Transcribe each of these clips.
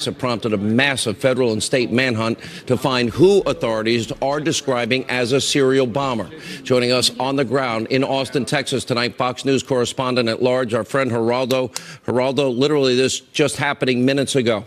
have prompted a massive federal and state manhunt to find who authorities are describing as a serial bomber. Joining us on the ground in Austin, Texas tonight, Fox News correspondent at large, our friend Geraldo. Geraldo, literally this just happening minutes ago.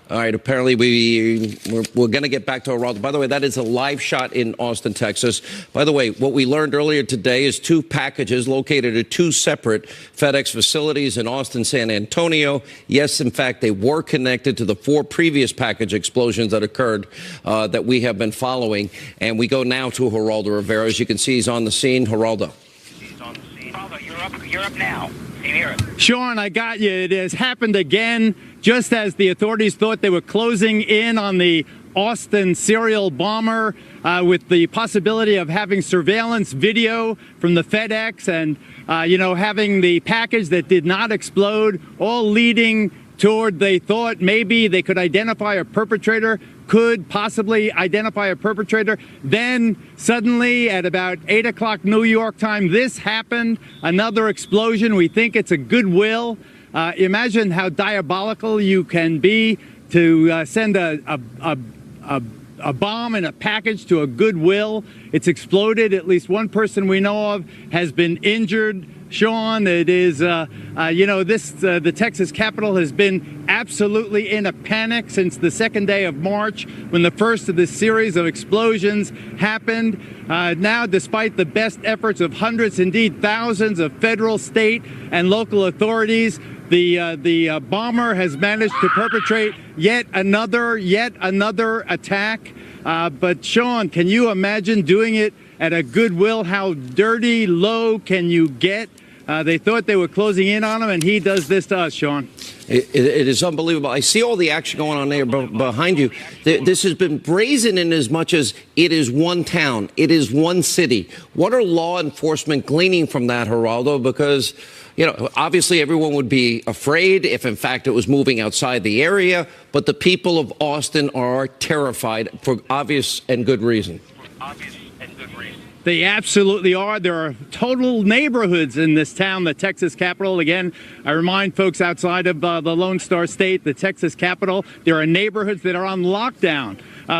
All right, apparently we're going to get back to Geraldo. By the way, that is a live shot in Austin, Texas. By the way, what we learned earlier today is 2 packages located at 2 separate FedEx facilities in Austin, San Antonio. Yes, in fact, they were connected to the 4 previous package explosions that occurred that we have been following. And we go now to Geraldo Rivera. As you can see, he's on the scene. Geraldo. He's on the scene. Geraldo, you're up now. Can you hear it? Sean, I got you. It has happened again. Just as the authorities thought they were closing in on the Austin serial bomber with the possibility of having surveillance video from the FedEx and, having the package that did not explode, all leading toward they thought maybe they could identify a perpetrator, could possibly identify a perpetrator. Then suddenly at about 8 o'clock New York time, this happened, another explosion. We think it's a Goodwill. Imagine how diabolical you can be to send a bomb in a package to a Goodwill. It's exploded. At least one person we know of has been injured. Sean, it is, the Texas Capitol has been absolutely in a panic since the 2nd day of March when the first of this series of explosions happened. Now, despite the best efforts of hundreds, indeed thousands of federal, state, and local authorities, the bomber has managed to perpetrate yet another attack. But Sean, can you imagine doing it at a Goodwill? How dirty low can you get? They thought they were closing in on him, and he does this to us, Sean. It is unbelievable. I see all the action going on there behind you. This has been brazen in as much as it is one town. It is one city. What are law enforcement gleaning from that, Geraldo? Because, obviously everyone would be afraid if, in fact, it was moving outside the area. But the people of Austin are terrified for obvious and good reason. They absolutely are. There are total neighborhoods in this town, the Texas Capitol. Again, I remind folks outside of the Lone Star State, the Texas Capitol, there are neighborhoods that are on lockdown.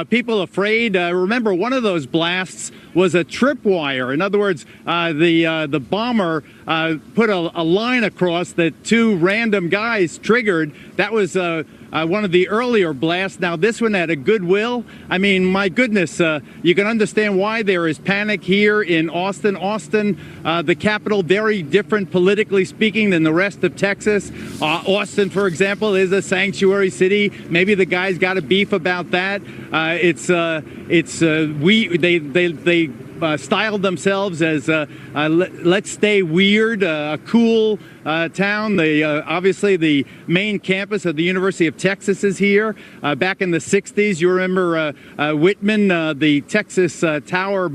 People afraid. Remember, one of those blasts was a tripwire. In other words, the bomber put a line across that 2 random guys triggered. That was one of the earlier blasts. Now, this one at a Goodwill. I mean, my goodness, you can understand why there is panic here in Austin. Austin, the capital, very different politically speaking than the rest of Texas. Austin, for example, is a sanctuary city. Maybe the guys got a beef about that. They styled themselves as let's stay weird, a cool town. Obviously the main campus of the University of Texas is here. Back in the 60s, you remember Whitman, the Texas Tower,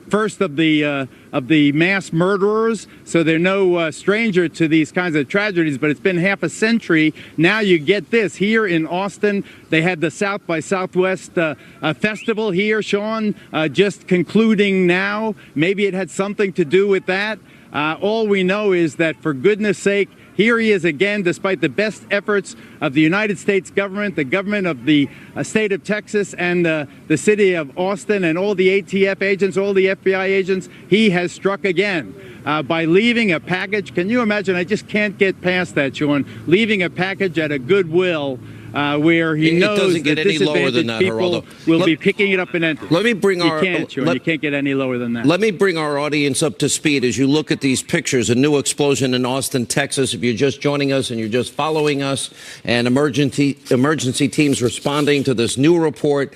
first of the mass murderers. So they're no stranger to these kinds of tragedies, but it's been half a century. Now you get this here in Austin. They had the South by Southwest festival here, Sean, just concluding now. Maybe it had something to do with that. All we know is that, for goodness sake, here he is again, despite the best efforts of the United States government, the government of the state of Texas, and the city of Austin, and all the ATF agents, all the FBI agents. He has struck again by leaving a package. Can you imagine? I just can't get past that, Sean. Leaving a package at a Goodwill where he knows that disadvantaged people will be picking it up and entering. Let me bring our... You can't get any lower than that. Let me bring our audience up to speed as you look at these pictures. A new explosion in Austin, Texas. If you're just joining us and you're just following us, and emergency teams responding to this new report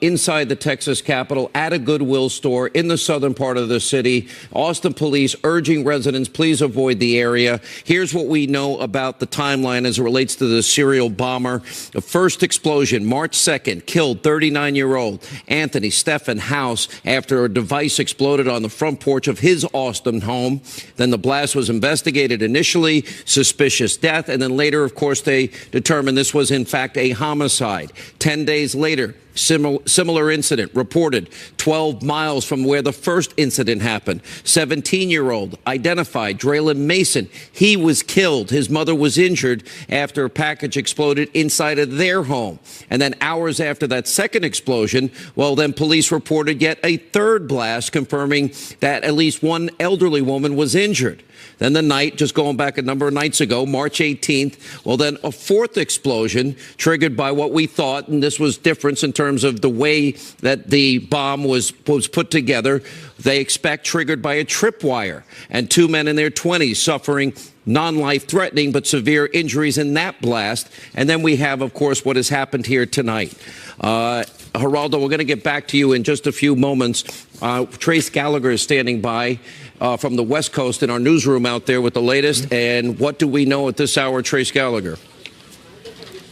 inside the Texas Capitol at a Goodwill store in the southern part of the city. Austin police urging residents, please avoid the area. Here's what we know about the timeline as it relates to the serial bomber. The first explosion, March 2nd, killed 39-year-old Anthony Stephen House after a device exploded on the front porch of his Austin home. Then the blast was investigated initially, suspicious death, and then later, of course, they determined this was, in fact, a homicide. 10 days later, Similar incident reported 12 miles from where the first incident happened. 17-year-old identified Draylon Mason. He was killed. His mother was injured after a package exploded inside of their home. And then hours after that second explosion, well, then police reported yet a third blast, confirming that at least one elderly woman was injured. Then the night, just going back a number of nights ago, March 18th, well, then a fourth explosion triggered by what we thought, and this was difference in terms of the way that the bomb was put together, they expect triggered by a tripwire, and two men in their 20s suffering non-life-threatening but severe injuries in that blast. And then we have, of course, what has happened here tonight. Geraldo, we're going to get back to you in just a few moments. Trace Gallagher is standing by from the West Coast in our newsroom out there with the latest. And what do we know at this hour, Trace Gallagher?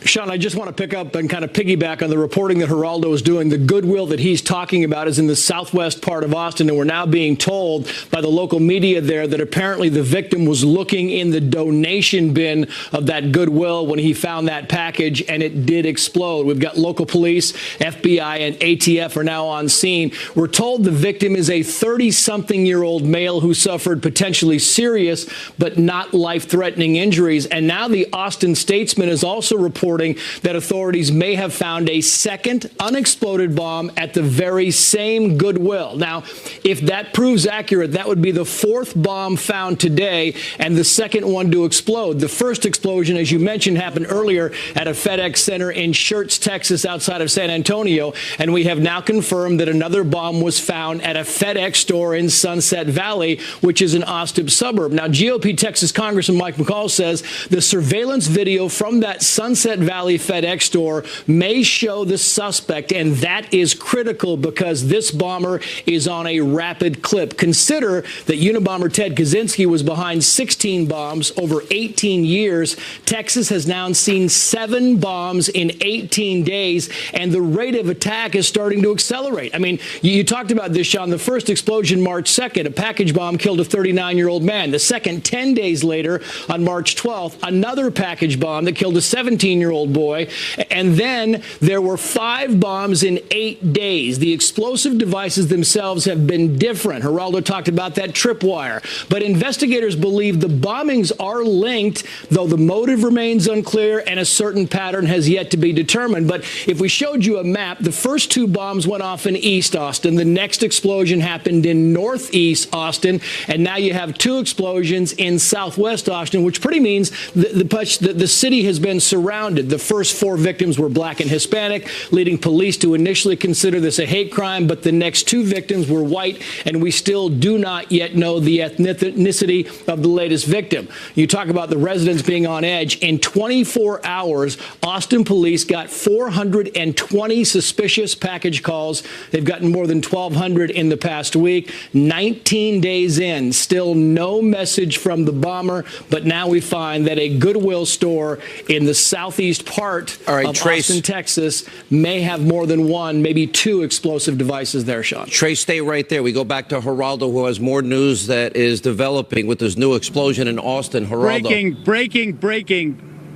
Sean, I just want to pick up and kind of piggyback on the reporting that Geraldo is doing. The goodwill that he's talking about is in the southwest part of Austin, and we're now being told by the local media there that apparently the victim was looking in the donation bin of that goodwill when he found that package, and it did explode. We've got local police, FBI, and ATF are now on scene. We're told the victim is a 30-something-year-old male who suffered potentially serious but not life-threatening injuries, and now the Austin Statesman is also reporting that authorities may have found a second unexploded bomb at the very same Goodwill. Now, if that proves accurate, that would be the fourth bomb found today and the second one to explode. The first explosion, as you mentioned, happened earlier at a FedEx center in Schertz, Texas, outside of San Antonio, and we have now confirmed that another bomb was found at a FedEx store in Sunset Valley, which is an Austin suburb. Now, GOP Texas Congressman Mike McCall says the surveillance video from that Sunset Valley FedEx store may show the suspect, and that is critical because this bomber is on a rapid clip. Consider that Unabomber Ted Kaczynski was behind 16 bombs over 18 years. Texas has now seen 7 bombs in 18 days, and the rate of attack is starting to accelerate. I mean, you talked about this, Sean. The first explosion March 2nd, a package bomb killed a 39-year-old man. The second, 10 days later, on March 12th, another package bomb that killed a 17-year-old boy. And then there were 5 bombs in 8 days. The explosive devices themselves have been different. Geraldo talked about that tripwire. But investigators believe the bombings are linked, though the motive remains unclear and a certain pattern has yet to be determined. But if we showed you a map, the first 2 bombs went off in East Austin. The next explosion happened in Northeast Austin. And now you have 2 explosions in Southwest Austin, which pretty means the city has been surrounded. The first 4 victims were black and Hispanic, leading police to initially consider this a hate crime, but the next 2 victims were white, and we still do not yet know the ethnicity of the latest victim. You talk about the residents being on edge. In 24 hours, Austin police got 420 suspicious package calls. They've gotten more than 1,200 in the past week. 19 days in, still no message from the bomber, but now we find that a Goodwill store in the southeast part of Trace, Austin, Texas, may have more than 1, maybe 2 explosive devices there, Sean. Trace, stay right there. We go back to Geraldo, who has more news that is developing with this new explosion in Austin. Geraldo.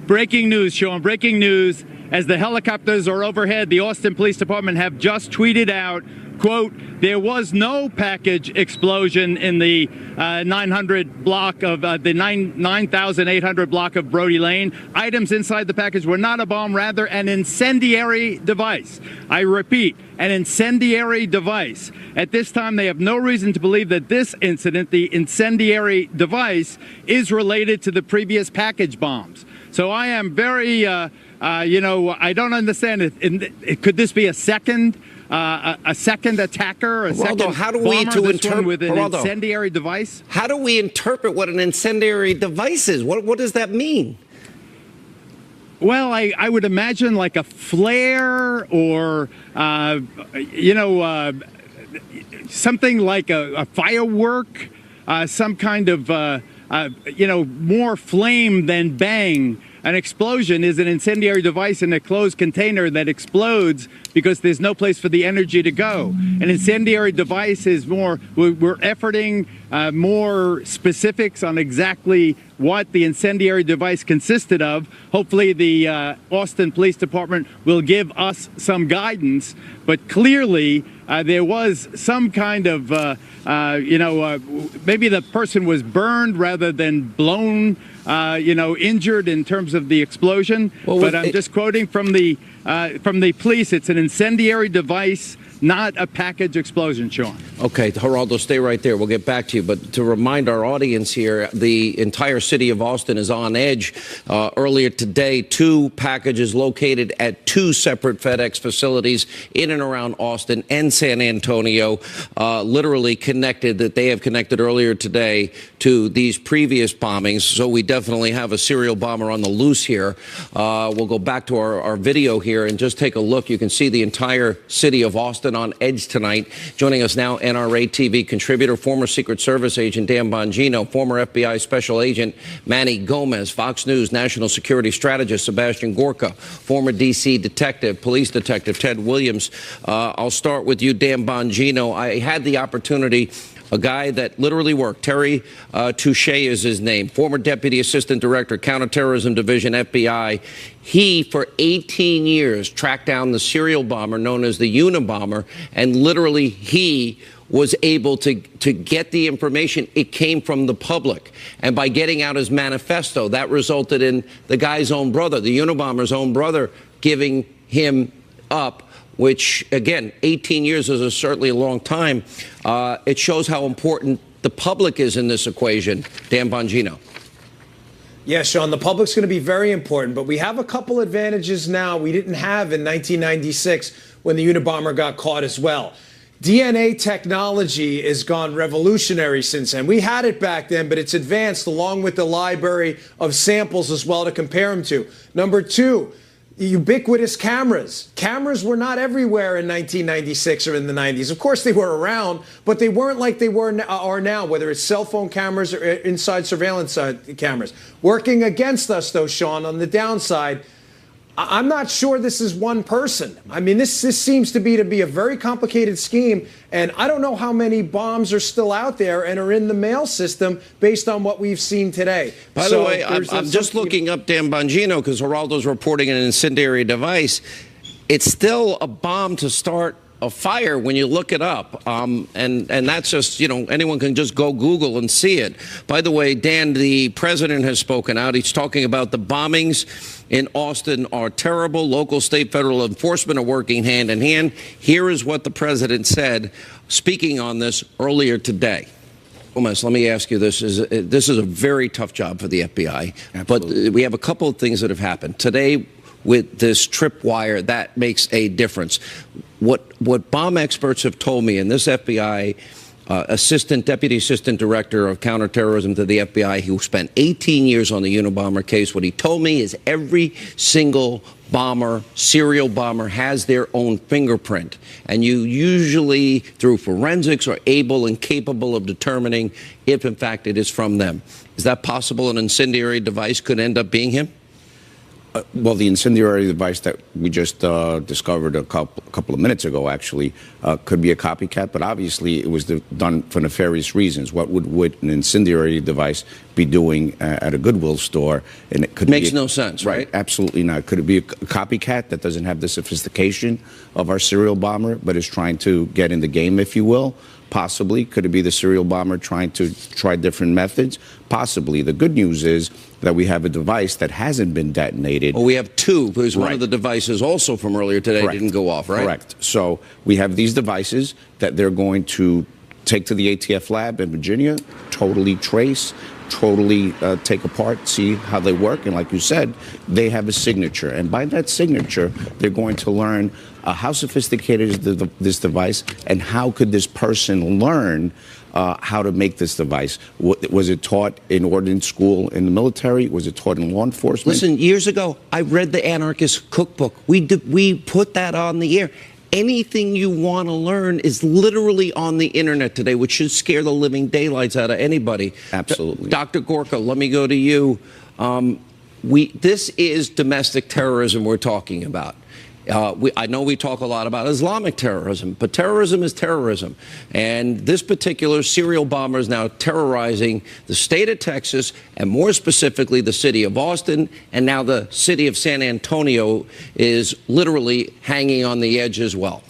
Breaking news, Sean. Breaking news. As the helicopters are overhead, the Austin Police Department have just tweeted out, quote, there was no package explosion in the 900 block of the 9,800 block of Brody Lane. Items inside the package were not a bomb, rather an incendiary device. I repeat, an incendiary device. At this time, they have no reason to believe that this incident, the incendiary device, is related to the previous package bombs. So I am very, I don't understand it. Could this be a second attacker, a second how do we bomber, this one with an incendiary device? How do we interpret what an incendiary device is? What does that mean? Well, I would imagine like a flare or, something like a firework, some kind of, more flame than bang. An explosion is an incendiary device in a closed container that explodes because there's no place for the energy to go. An incendiary device is more, we're efforting more specifics on exactly what the incendiary device consisted of. Hopefully the Austin Police Department will give us some guidance, but clearly there was some kind of, maybe the person was burned rather than blown, injured in terms of the explosion. Well, but I'm just quoting from the police. It's an incendiary device, not a package explosion, Sean. Okay, Geraldo, stay right there. We'll get back to you. But to remind our audience here, the entire city of Austin is on edge. Earlier today, 2 packages located at 2 separate FedEx facilities in and around Austin and San Antonio literally connected, that they have connected earlier today to these previous bombings. So we definitely have a serial bomber on the loose here. We'll go back to our video here and just take a look. You can see the entire city of Austin on edge tonight. Joining us now, NRA TV contributor, former Secret Service agent Dan Bongino, former FBI Special Agent Manny Gomez, Fox News national security strategist Sebastian Gorka, former D.C. detective, police detective Ted Williams. I'll start with you, Dan Bongino. I had the opportunity, a guy that literally worked, Terry Touche is his name, former Deputy Assistant Director, Counterterrorism Division, FBI. He, for 18 years, tracked down the serial bomber known as the Unabomber, and literally he was able to get the information. It came from the public. And by getting out his manifesto, that resulted in the guy's own brother, the Unabomber's own brother, giving him up, which, again, 18 years is certainly a long time. It shows how important the public is in this equation. Dan Bongino. Yeah, Sean, the public's going to be very important, but we have a couple advantages now we didn't have in 1996 when the Unabomber got caught as well. DNA technology has gone revolutionary since then. We had it back then, but it's advanced along with the library of samples as well to compare them to. Number 2, ubiquitous cameras. Cameras were not everywhere in 1996 or in the 90s. Of course, they were around, but they weren't like they are now, whether it's cell phone cameras or inside surveillance cameras. Working against us, though, Sean, on the downside, I'm not sure this is one person. I mean, this seems to be a very complicated scheme, and I don't know how many bombs are still out there and are in the mail system based on what we've seen today. By the way, I'm just looking up Dan Bongino because Geraldo's reporting an incendiary device. It's still a bomb to start a fire when you look it up. And that's just, anyone can just go Google and see it. By the way, Dan, the president has spoken out. He's talking about the bombings in Austin are terrible. Local, state, federal enforcement are working hand in hand. Here is what the president said, speaking on this earlier today. Gomez, let me ask you this. This is a very tough job for the FBI. Absolutely. But we have a couple of things that have happened. Today, with this tripwire, that makes a difference. What bomb experts have told me, and this FBI Deputy Assistant Director of Counterterrorism to the FBI, who spent 18 years on the Unabomber case, what he told me is every single bomber, serial bomber, has their own fingerprint. And you usually, through forensics, are able and capable of determining if, in fact, it is from them. Is that possible an incendiary device could end up being him? Well, the incendiary device that we just discovered a couple of minutes ago, actually, could be a copycat, but obviously it was done for nefarious reasons. What would an incendiary device be doing at a Goodwill store? And it could makes no sense, right? Absolutely not. Could it be a copycat that doesn't have the sophistication of our serial bomber, but is trying to get in the game, if you will? Possibly. Could it be the serial bomber trying to try different methods? Possibly. The good news is that we have a device that hasn't been detonated. Well, we have 2, because one of the devices also from earlier today didn't go off, right? Correct. So we have these devices that they're going to take to the ATF lab in Virginia, totally trace, totally take apart, see how they work. And like you said, they have a signature. And by that signature, they're going to learn how sophisticated is this device, and how could this person learn how to make this device? Was it taught in ordnance school in the military? Was it taught in law enforcement? Listen, years ago, I read the Anarchist Cookbook. We put that on the air. Anything you want to learn is literally on the internet today, which should scare the living daylights out of anybody. Absolutely. Dr. Gorka, let me go to you. This is domestic terrorism we're talking about. I know we talk a lot about Islamic terrorism, but terrorism is terrorism. And this particular serial bomber is now terrorizing the state of Texas, and more specifically the city of Austin, and now the city of San Antonio is literally hanging on the edge as well.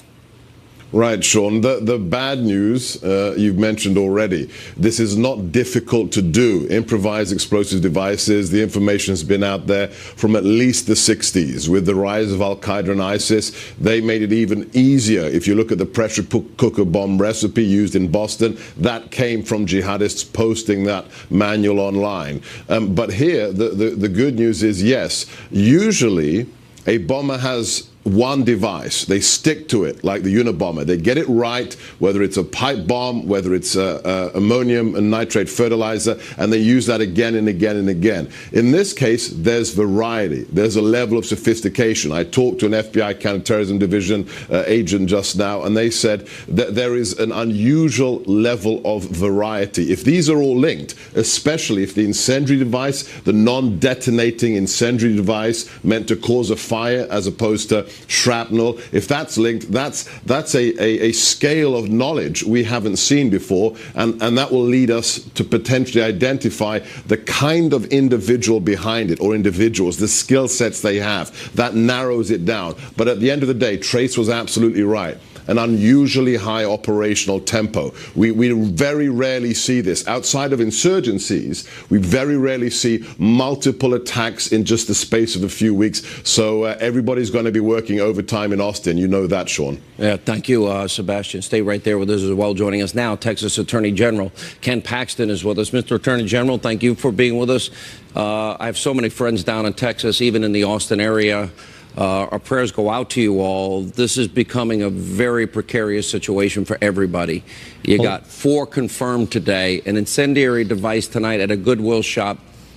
Right, Sean. The bad news you've mentioned already. This is not difficult to do. Improvised explosive devices. The information has been out there from at least the 60s. With the rise of Al-Qaeda and ISIS, they made it even easier. If you look at the pressure cooker bomb recipe used in Boston, that came from jihadists posting that manual online. But here, the good news is, yes, usually a bomber has one device. They stick to it, like the Unabomber. They get it right, whether it's a pipe bomb, whether it's ammonium and nitrate fertilizer, and they use that again and again and again. In this case, there's variety. There's a level of sophistication. I talked to an FBI counterterrorism division agent just now, and they said that there is an unusual level of variety. If these are all linked, especially if the incendiary device, the non-detonating incendiary device meant to cause a fire as opposed to shrapnel, if that's linked, that's a scale of knowledge we haven't seen before, and that will lead us to potentially identify the kind of individual behind it, or individuals, the skill sets they have. That narrows it down. But at the end of the day, Trace was absolutely right. An unusually high operational tempo. We very rarely see this. Outside of insurgencies, we very rarely see multiple attacks in just the space of a few weeks. So everybody's going to be working overtime in Austin. You know that, Sean. Yeah, thank you, Sebastian. Stay right there with us as well. Joining us now, Texas Attorney General Ken Paxton is with us. Mr. Attorney General, thank you for being with us. I have so many friends down in Texas, even in the Austin area. Our prayers go out to you all. This is becoming a very precarious situation for everybody. You got 4 confirmed today. An incendiary device tonight at a Goodwill shop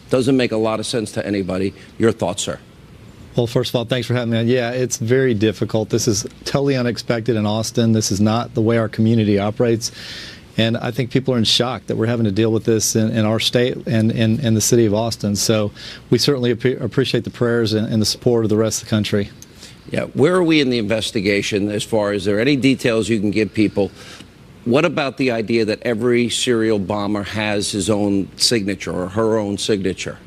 doesn't make a lot of sense to anybody. Your thoughts, sir? Well, first of all, thanks for having me on. Yeah, it's very difficult. This is totally unexpected in Austin. This is not the way our community operates. And I think people are in shock that we're having to deal with this in our state and in the city of Austin. So we certainly appreciate the prayers and the support of the rest of the country. Yeah, where are we in the investigation as far as there any details you can give people? What about the idea that every serial bomber has his own signature or her own signature?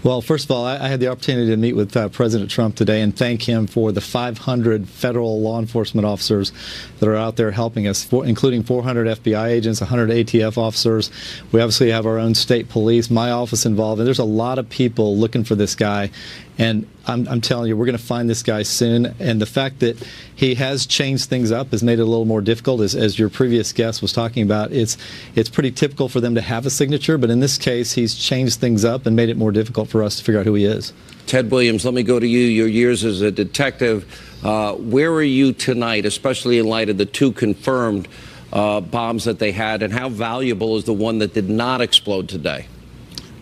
Well, first of all, I had the opportunity to meet with President Trump today and thank him for the 500 federal law enforcement officers that are out there helping us, including 400 FBI agents, 100 ATF officers. We obviously have our own state police, my office involved, and there's a lot of people looking for this guy. And I'm telling you, we're going to find this guy soon. And the fact that he has changed things up has made it a little more difficult. As your previous guest was talking about, it's pretty typical for them to have a signature. But in this case, he's changed things up and made it more difficult for us to figure out who he is. Ted Williams, let me go to you. Your years as a detective, where are you tonight, especially in light of the 2 confirmed bombs that they had? And how valuable is the one that did not explode today?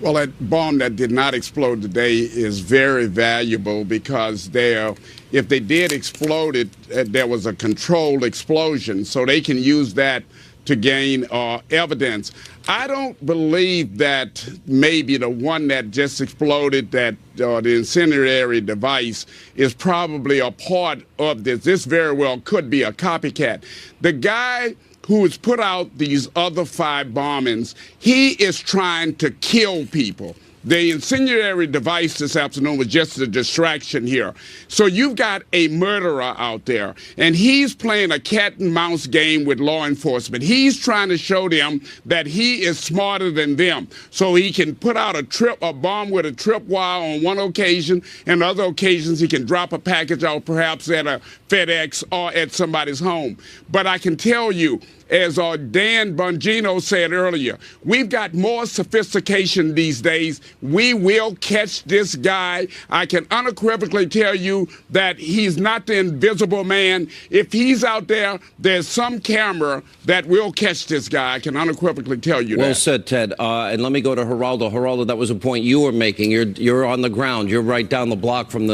Well, that bomb that did not explode today is very valuable because if they did explode it, there was a controlled explosion, so they can use that to gain evidence. I don't believe that maybe the one that just exploded, that the incendiary device, is probably a part of this. This very well could be a copycat. The guy who has put out these other 5 bombings, he is trying to kill people. The incendiary device this afternoon was just a distraction here. So you've got a murderer out there, and he's playing a cat and mouse game with law enforcement. He's trying to show them that he is smarter than them, so he can put out a bomb with a tripwire on one occasion, and other occasions he can drop a package out perhaps at a FedEx or at somebody's home. But I can tell you, as Dan Bongino said earlier, we've got more sophistication these days. We will catch this guy. I can unequivocally tell you that he's not the invisible man. If he's out there, there's some camera that will catch this guy. I can unequivocally tell you that. Well said, Ted. And let me go to Geraldo. Geraldo, that was a point you were making. You're on the ground. You're right down the block from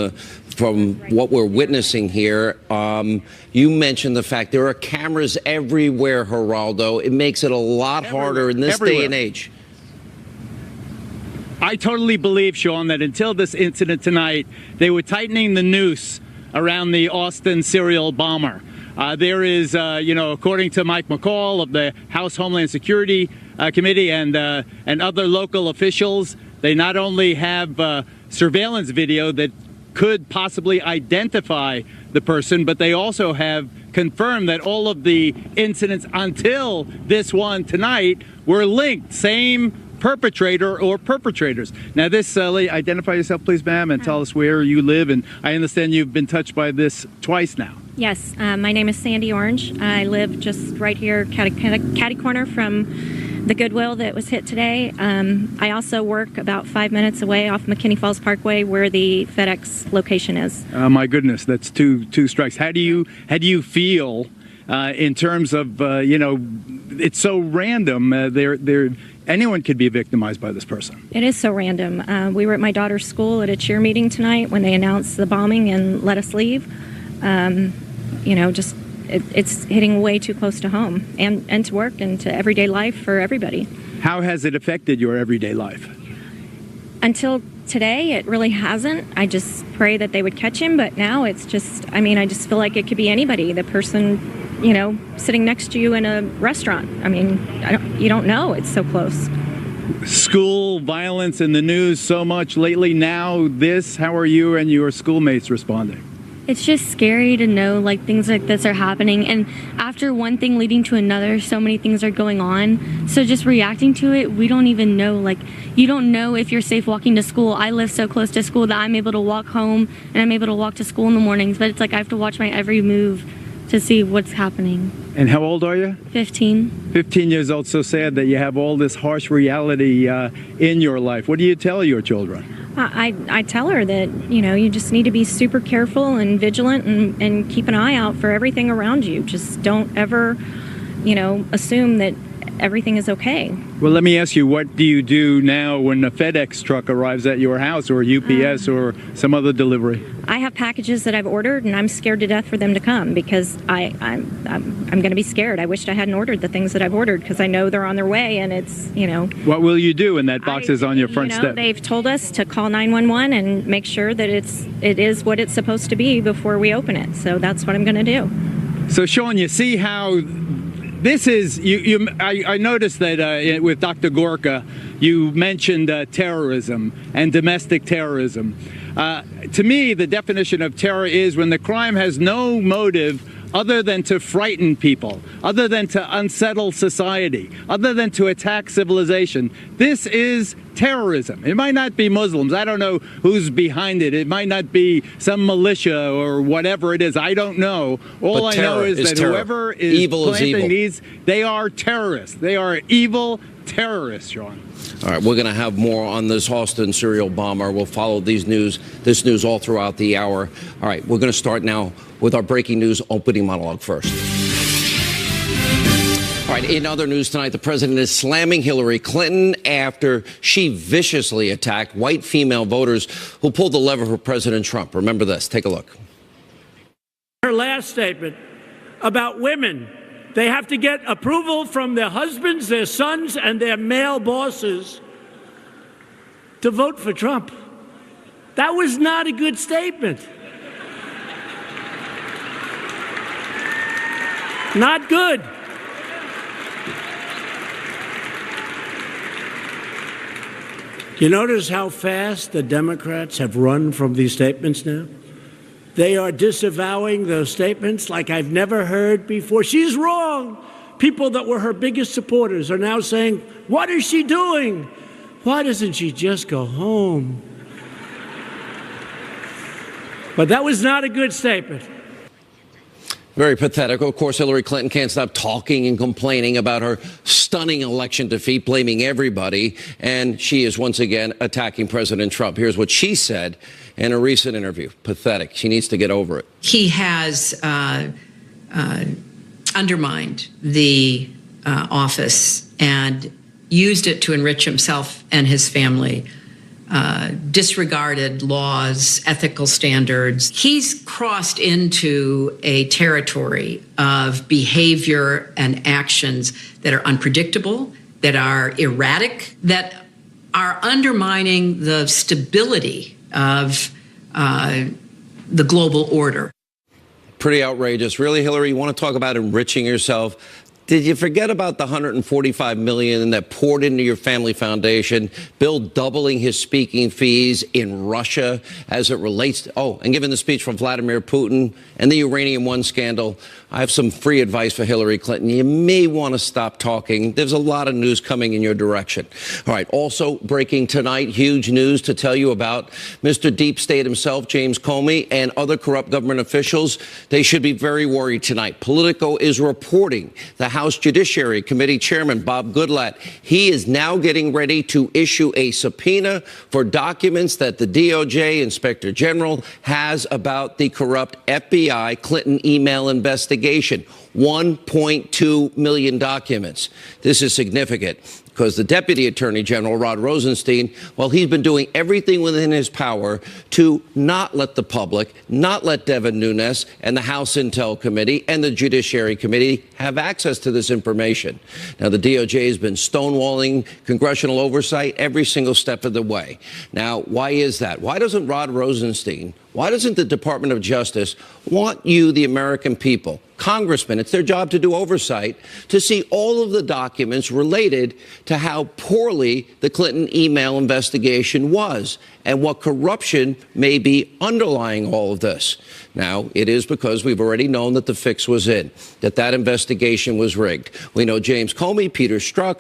what we're witnessing here. You mentioned the fact there are cameras everywhere, Geraldo. It makes it a lot harder in this day and age. I totally believe, Sean, that until this incident tonight, they were tightening the noose around the Austin serial bomber. There is, according to Mike McCall of the House Homeland Security Committee and other local officials, they not only have surveillance video that could possibly identify the person, but they also have confirmed that all of the incidents until this one tonight were linked, same perpetrator or perpetrators. Now this, identify yourself please, ma'am, and tell us where you live, and I understand you've been touched by this twice now. Yes, my name is Sandy Orange. I live just right here, catty corner from the Goodwill that was hit today. I also work about 5 minutes away off McKinney Falls Parkway where the FedEx location is. My goodness, that's two strikes. How do you feel in terms of, it's so random, anyone could be victimized by this person. It is so random. We were at my daughter's school at a cheer meeting tonight when they announced the bombing and let us leave. It's hitting way too close to home and to work and to everyday life for everybody. How has it affected your everyday life? Until today, it really hasn't. I just pray that they would catch him, but now it's just, I just feel like it could be anybody. The person, sitting next to you in a restaurant. You don't know. It's so close. School violence in the news so much lately. Now this, how are you and your schoolmates responding? It's just scary to know things like this are happening, and after one thing leading to another, so many things are going on. So just reacting to it, we don't even know, you don't know if you're safe walking to school. I live so close to school that I'm able to walk home and I'm able to walk to school in the mornings, but it's I have to watch my every move to see what's happening. And how old are you? 15. 15 years old. So sad that you have all this harsh reality in your life. What do you tell your children? I tell her that, you just need to be super careful and vigilant and keep an eye out for everything around you. Just don't ever, assume that everything is okay. Well, let me ask you, what do you do now when a FedEx truck arrives at your house, or UPS or some other delivery? I have packages that I've ordered, and I'm scared to death for them to come because I'm going to be scared. I wished I hadn't ordered the things that I've ordered because I know they're on their way, and it's, What will you do when that box is on your front step? They've told us to call 911 and make sure that it is what it's supposed to be before we open it. So that's what I'm going to do. So, Sean, you see how this is, I noticed that with Dr. Gorka, you mentioned terrorism and domestic terrorism. To me, the definition of terror is when the crime has no motive other than to frighten people, other than to unsettle society, other than to attack civilization. This is terrorism. It might not be Muslims. I don't know who's behind it. It might not be some militia or whatever it is. I don't know. All I know is that whoever is planting these, they are terrorists. They are evil terrorists, Sean. All right, we're going to have more on this Austin serial bomber. We'll follow this news all throughout the hour. All right, we're going to start now with our breaking news opening monologue first. All right, in other news tonight, the president is slamming Hillary Clinton after she viciously attacked white female voters who pulled the lever for President Trump. Remember this. Take a look. Her last statement about women. They have to get approval from their husbands, their sons, and their male bosses to vote for Trump. That was not a good statement. Not good. You notice how fast the Democrats have run from these statements now? They are disavowing those statements like I've never heard before. She's wrong. People that were her biggest supporters are now saying, what is she doing? Why doesn't she just go home? But that was not a good statement. Very pathetic. Of course, Hillary Clinton can't stop talking and complaining about her stunning election defeat, blaming everybody. And she is once again attacking President Trump. Here's what she said in a recent interview. Pathetic. She needs to get over it. He has undermined the office and used it to enrich himself and his family. Disregarded laws, ethical standards. He's crossed into a territory of behavior and actions that are unpredictable, that are erratic, that are undermining the stability of the global order. Pretty outrageous. Really, Hillary, you want to talk about enriching yourself? Did you forget about the $145 million that poured into your family foundation, Bill doubling his speaking fees in Russia as it relates to, and giving the speech from Vladimir Putin and the Uranium One scandal? I have some free advice for Hillary Clinton. You may want to stop talking. There's a lot of news coming in your direction. All right. Also breaking tonight, huge news to tell you about Mr. Deep State himself, James Comey, and other corrupt government officials. They should be very worried tonight. Politico is reporting the House Judiciary Committee Chairman Bob Goodlatte. He is now getting ready to issue a subpoena for documents that the DOJ Inspector General has about the corrupt FBI Clinton email investigation. 1.2 million documents. This is significant because the Deputy Attorney General, Rod Rosenstein, well, he's been doing everything within his power to not let the public, not let Devin Nunes and the House Intel Committee and the Judiciary Committee have access to this information. Now, the DOJ has been stonewalling congressional oversight every single step of the way. Now, why is that? Why doesn't Rod Rosenstein, why doesn't the Department of Justice want you, the American people, congressmen, it's their job to do oversight, to see all of the documents related to how poorly the Clinton email investigation was and what corruption may be underlying all of this? Now, it is because we've already known that the fix was in, that investigation was rigged. We know James Comey, Peter Strzok,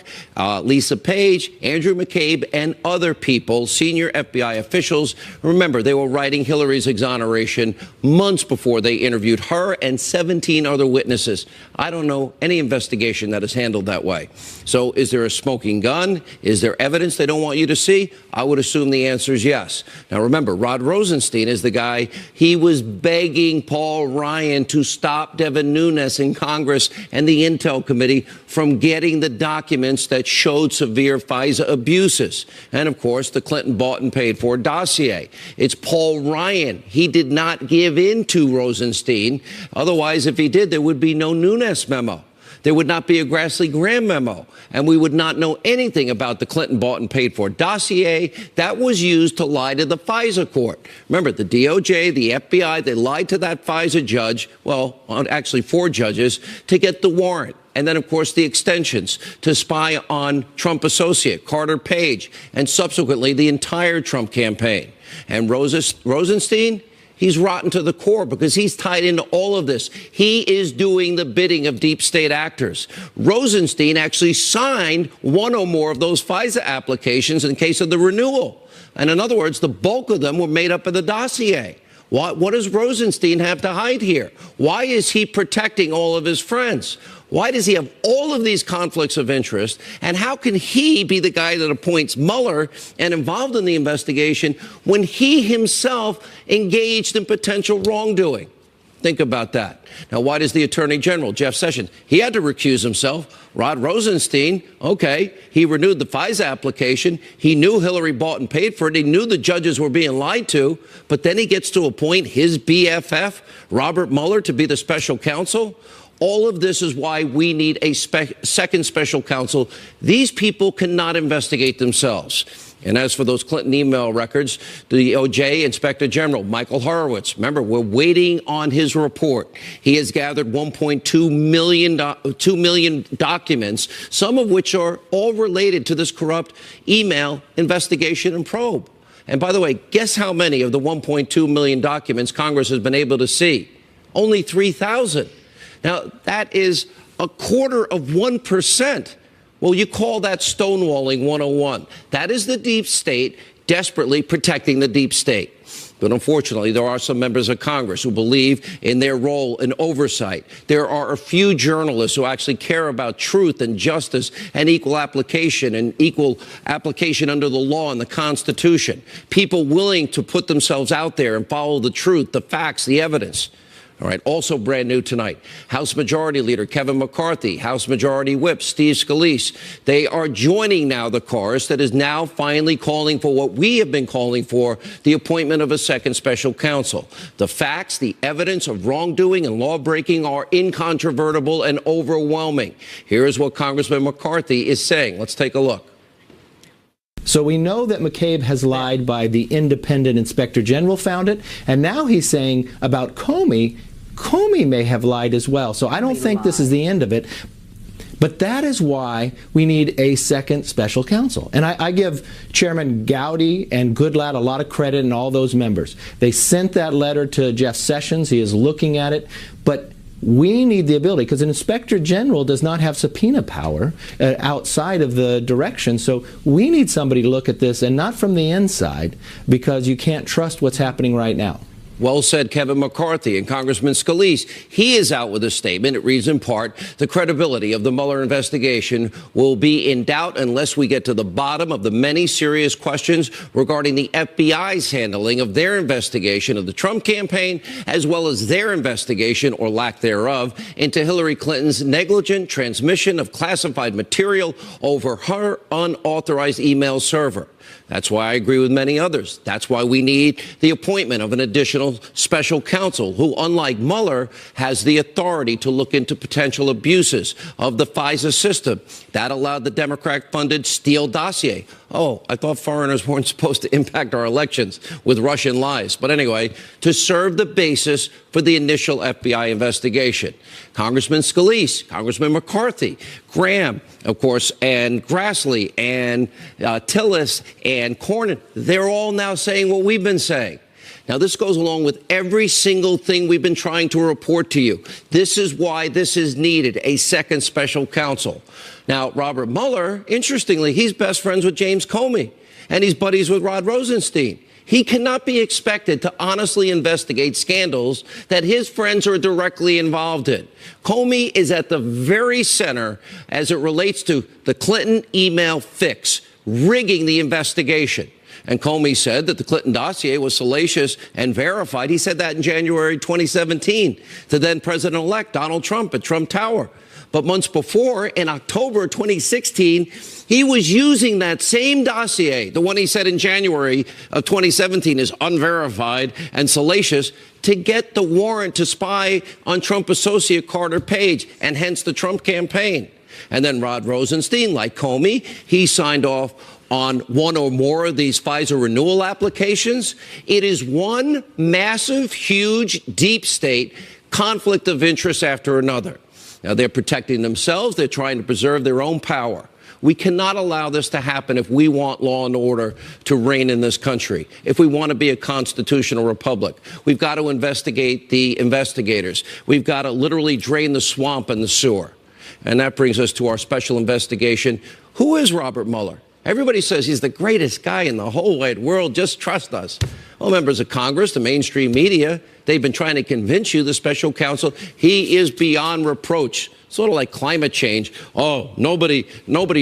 Lisa Page, Andrew McCabe, and other people, senior FBI officials. Remember, they were writing Hillary's exoneration months before they interviewed her and 17 other witnesses. I don't know any investigation that is handled that way. So is there a smoking gun? Is there evidence they don't want you to see? I would assume the answer is yes. Now, remember, Rod Rosenstein is the guy, he was begging Paul Ryan to stop Devin Nunes in Congress and the Intel Committee from getting the documents that showed severe FISA abuses. And, of course, the Clinton bought and paid for dossier. It's Paul Ryan. He did not give in to Rosenstein. Otherwise, if he did, there would be no Nunes memo. There would not be a Grassley-Graham memo, and we would not know anything about the Clinton bought and paid for dossier that was used to lie to the FISA court. Remember, the DOJ, the FBI, they lied to that FISA judge, well, actually 4 judges, to get the warrant. And then, of course, the extensions to spy on Trump associate Carter Page and subsequently the entire Trump campaign. And Rosenstein, he's rotten to the core because he's tied into all of this. He is doing the bidding of deep state actors. Rosenstein actually signed one or more of those FISA applications in case of the renewal. And in other words, the bulk of them were made up of the dossier. What does Rosenstein have to hide here? Why is he protecting all of his friends? Why does he have all of these conflicts of interest? And how can he be the guy that appoints Mueller and involved in the investigation when he himself engaged in potential wrongdoing? Think about that. Now, why does the Attorney General, Jeff Sessions, he had to recuse himself? Rod Rosenstein, okay, he renewed the FISA application. He knew Hillary bought and paid for it. He knew the judges were being lied to. But then he gets to appoint his BFF, Robert Mueller, to be the special counsel. All of this is why we need a second special counsel. These people cannot investigate themselves. And as for those Clinton email records, the DOJ Inspector General, Michael Horowitz, remember, we're waiting on his report. He has gathered 2 million documents, some of which are all related to this corrupt email investigation and probe. And by the way, guess how many of the 1.2 million documents Congress has been able to see? Only 3,000. Now, that is 0.25%. Well, you call that stonewalling 101. That is the deep state desperately protecting the deep state. But unfortunately, there are some members of Congress who believe in their role in oversight. There are a few journalists who actually care about truth and justice and equal application under the law and the Constitution. People willing to put themselves out there and follow the truth, the facts, the evidence. All right. Also brand new tonight, House Majority Leader Kevin McCarthy, House Majority Whip Steve Scalise. They are joining now the chorus that is now finally calling for what we have been calling for, the appointment of a second special counsel. The facts, the evidence of wrongdoing and lawbreaking are incontrovertible and overwhelming. Here is what Congressman McCarthy is saying. Let's take a look. So we know that McCabe has lied by the independent inspector general found it, and now he's saying about Comey may have lied as well. So I don't think this is the end of it. But that is why we need a second special counsel. And I give Chairman Gowdy and Goodlatte a lot of credit and all those members. They sent that letter to Jeff Sessions. He is looking at it. But we need the ability, because an inspector general does not have subpoena power outside of the direction. So we need somebody to look at this, and not from the inside, because you can't trust what's happening right now. Well said, Kevin McCarthy. And Congressman Scalise, he is out with a statement. It reads in part, the credibility of the Mueller investigation will be in doubt unless we get to the bottom of the many serious questions regarding the FBI's handling of their investigation of the Trump campaign, as well as their investigation, or lack thereof, into Hillary Clinton's negligent transmission of classified material over her unauthorized email server. That's why I agree with many others. That's why we need the appointment of an additional special counsel who, unlike Mueller, has the authority to look into potential abuses of the FISA system. That allowed the Democrat-funded Steele dossier. Oh, I thought foreigners weren't supposed to impact our elections with Russian lies. But anyway, to serve the basis for the initial FBI investigation. Congressman Scalise, Congressman McCarthy, Graham, of course, and Grassley, and Tillis, and Cornyn, they're all now saying what we've been saying. Now, this goes along with every single thing we've been trying to report to you. This is why this is needed, a second special counsel. Now, Robert Mueller, interestingly, he's best friends with James Comey, and he's buddies with Rod Rosenstein. He cannot be expected to honestly investigate scandals that his friends are directly involved in. Comey is at the very center as it relates to the Clinton email fix, rigging the investigation. And Comey said that the Clinton dossier was salacious and verified. He said that in January 2017 to then President-elect Donald Trump at Trump Tower. But months before, in October 2016, he was using that same dossier, the one he said in January of 2017 is unverified and salacious, to get the warrant to spy on Trump associate Carter Page, and hence the Trump campaign. And then Rod Rosenstein, like Comey, he signed off on one or more of these FISA renewal applications. It is one massive, huge, deep state conflict of interest after another. Now, they're protecting themselves. They're trying to preserve their own power. We cannot allow this to happen if we want law and order to reign in this country, if we want to be a constitutional republic. We've got to investigate the investigators. We've got to literally drain the swamp and the sewer. And that brings us to our special investigation. Who is Robert Mueller? Everybody says he's the greatest guy in the whole wide world. Just trust us. Well, members of Congress, the mainstream media, they've been trying to convince you, the special counsel, he is beyond reproach. Sort of like climate change. Oh, nobody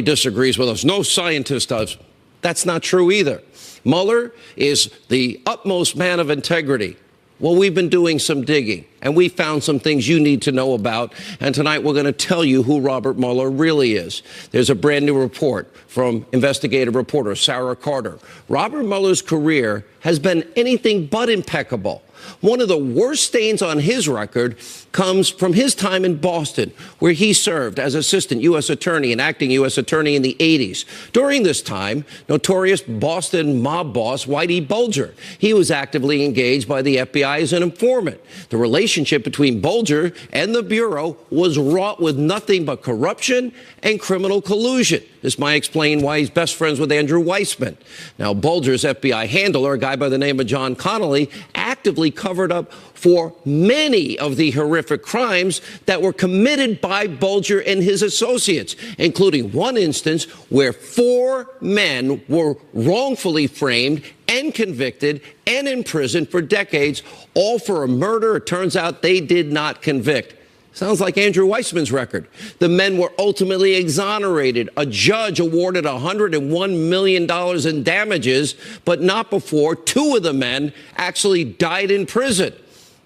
disagrees with us. No scientist does. That's not true either. Mueller is the utmost man of integrity. Well, we've been doing some digging, and we found some things you need to know about. And tonight we're going to tell you who Robert Mueller really is. There's a brand new report from investigative reporter Sarah Carter. Robert Mueller's career has been anything but impeccable. One of the worst stains on his record comes from his time in Boston, where he served as assistant U.S. attorney and acting U.S. attorney in the 80s. During this time, notorious Boston mob boss Whitey Bulger, he was actively engaged by the FBI as an informant. The relationship between Bulger and the Bureau was wrought with nothing but corruption and criminal collusion. This might explain why he's best friends with Andrew Weissman. Now, Bulger's FBI handler, a guy by the name of John Connolly, actively covered up for many of the horrific crimes that were committed by Bulger and his associates, including one instance where 4 men were wrongfully framed and convicted and imprisoned for decades, all for a murder it turns out they did not convict. Sounds like Andrew Weissman's record. The men were ultimately exonerated. A judge awarded $101 million in damages, but not before 2 of the men actually died in prison.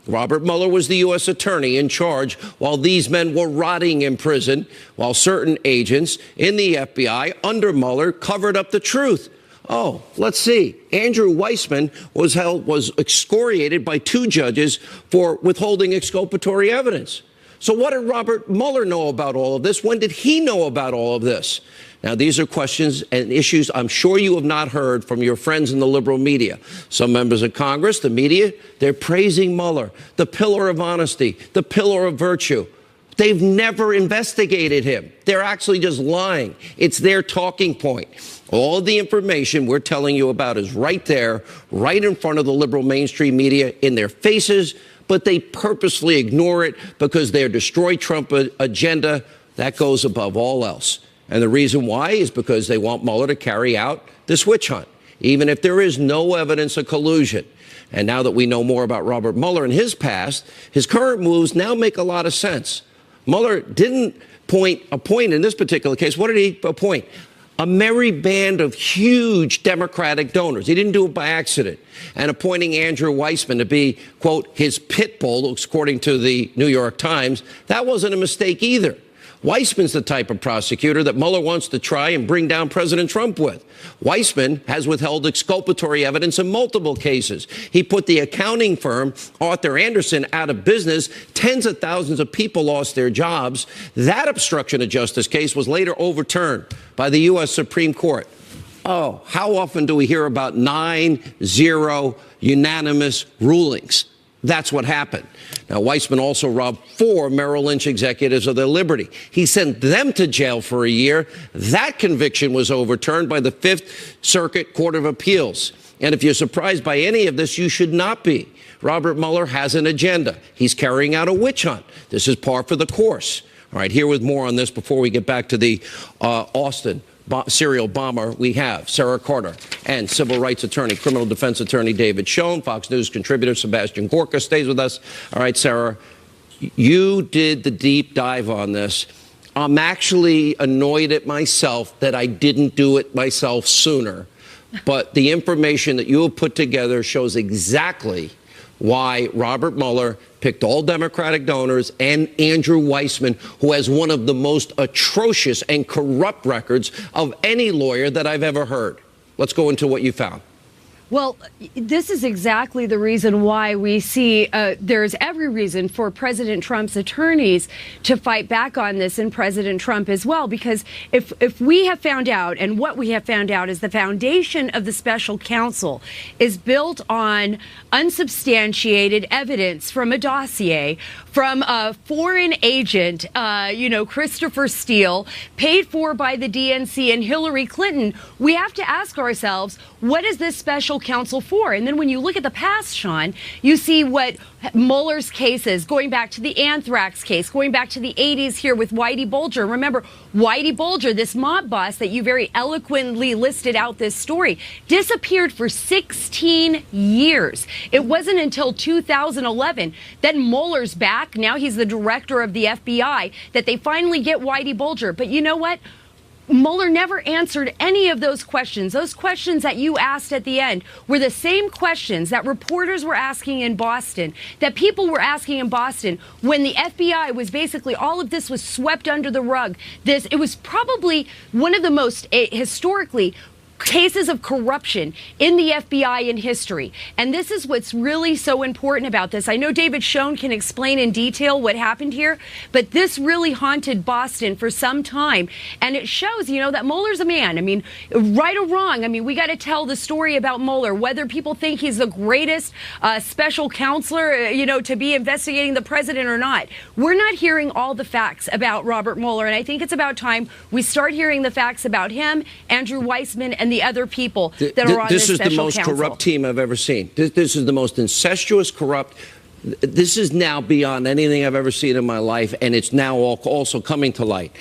Robert Mueller was the U.S. attorney in charge while these men were rotting in prison, while certain agents in the FBI under Mueller covered up the truth. Oh, let's see. Andrew Weissman was excoriated by 2 judges for withholding exculpatory evidence. So what did Robert Mueller know about all of this? When did he know about all of this? Now, these are questions and issues I'm sure you have not heard from your friends in the liberal media. Some members of Congress, the media, they're praising Mueller, the pillar of honesty, the pillar of virtue. They've never investigated him. They're actually just lying. It's their talking point. All the information we're telling you about is right there, right in front of the liberal mainstream media, in their faces, but they purposely ignore it because their destroy Trump agenda, that goes above all else. And the reason why is because they want Mueller to carry out this witch hunt, even if there is no evidence of collusion. And now that we know more about Robert Mueller and his past, his current moves now make a lot of sense. Mueller didn't appoint in this particular case. What did he appoint? A merry band of huge Democratic donors. He didn't do it by accident. And appointing Andrew Weissman to be, quote, his pit bull, according to the New York Times, that wasn't a mistake either. Weissman's the type of prosecutor that Mueller wants to try and bring down President Trump with. Weissman has withheld exculpatory evidence in multiple cases. He put the accounting firm Arthur Andersen out of business. Tens of thousands of people lost their jobs. That obstruction of justice case was later overturned by the U.S. Supreme Court. Oh, how often do we hear about 9-0 unanimous rulings? That's what happened. Now, Weissman also robbed 4 Merrill Lynch executives of their liberty. He sent them to jail for a year. That conviction was overturned by the Fifth Circuit Court of Appeals. And if you're surprised by any of this, you should not be. Robert Mueller has an agenda. He's carrying out a witch hunt. This is par for the course. All right, here with more on this before we get back to the Austin serial bomber, we have Sarah Carter and civil rights attorney, criminal defense attorney David Schoen. Fox News contributor Sebastian Gorka stays with us. All right, Sarah, you did the deep dive on this. I'm actually annoyed at myself that I didn't do it myself sooner. But the information that you have put together shows exactly why Robert Mueller picked all Democratic donors and Andrew Weissman, who has one of the most atrocious and corrupt records of any lawyer that I've ever heard. Let's go into what you found. Well, this is exactly the reason why we see there's every reason for President Trump's attorneys to fight back on this, and President Trump as well, because if we have found out, and what we have found out is the foundation of the special counsel is built on unsubstantiated evidence from a dossier from a foreign agent, Christopher Steele, paid for by the DNC and Hillary Clinton, we have to ask ourselves, what is this special counsel for? And then when you look at the past, Sean, you see what Mueller's case is, going back to the anthrax case, going back to the 80s here with Whitey Bulger. Remember, Whitey Bulger, this mob boss that you very eloquently listed out this story, disappeared for 16 years. It wasn't until 2011 that Mueller's back. Now he's the director of the FBI, that they finally get Whitey Bulger. But you know what? Mueller never answered any of those questions. Those questions that you asked at the end were the same questions that reporters were asking in Boston, that people were asking in Boston when the FBI was basically, all of this was swept under the rug. It was probably one of the most historically cases of corruption in the FBI in history. And this is what's really so important about this. I know David Schoen can explain in detail what happened here, but this really haunted Boston for some time. And it shows, that Mueller's a man. I mean, right or wrong, we got to tell the story about Mueller, whether people think he's the greatest special counselor, to be investigating the president or not. We're not hearing all the facts about Robert Mueller. And I think it's about time we start hearing the facts about him, Andrew Weissman, and the other people that are on this special counsel. This is the most corrupt team I've ever seen. This is the most incestuous, corrupt. This is now beyond anything I've ever seen in my life, and it's now also coming to light.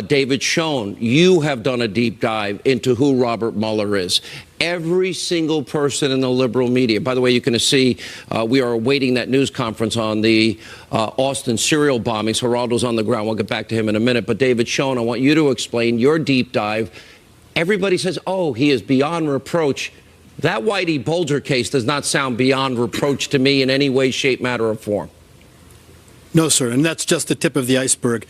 David Schoen, you have done a deep dive into who Robert Mueller is. Every single person in the liberal media. By the way, you can see we are awaiting that news conference on the Austin serial bombings. Geraldo's on the ground. We'll get back to him in a minute. But David Schoen, I want you to explain your deep dive. Everybody says, oh, he is beyond reproach. That Whitey Bulger case does not sound beyond reproach to me in any way, shape, matter, or form. No, sir, and that's just the tip of the iceberg.